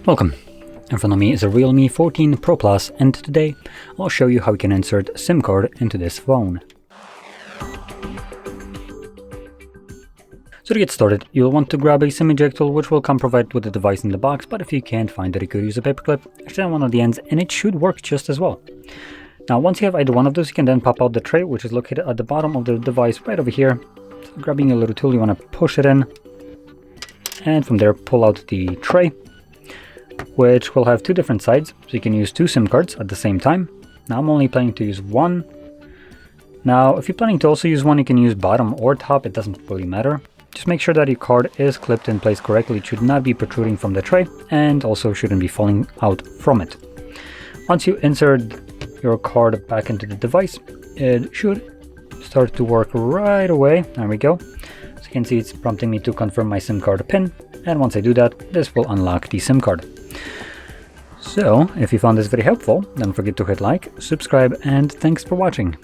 Welcome. In front of me is a Realme 14 Pro Plus, and today I'll show you how you can insert a SIM card into this phone. So to get started, you'll want to grab a SIM ejector, which will come provided with the device in the box, but if you can't find it, you could use a paperclip, extend one of the ends, and it should work just as well. Now once you have either one of those, you can then pop out the tray, which is located at the bottom of the device right over here. So grabbing a little tool, you want to push it in, and from there pull out the tray, which will have two different sides, so you can use two SIM cards at the same time. Now I'm only planning to use one. Now if you're planning to also use one, you can use bottom or top, it doesn't really matter. Just make sure that your card is clipped in place correctly. It should not be protruding from the tray and also shouldn't be falling out from it. Once you insert your card back into the device, it should start to work right away. There we go. So you can see it's prompting me to confirm my SIM card PIN, and once I do that, this will unlock the SIM card. So if you found this very helpful, don't forget to hit like, subscribe, and thanks for watching.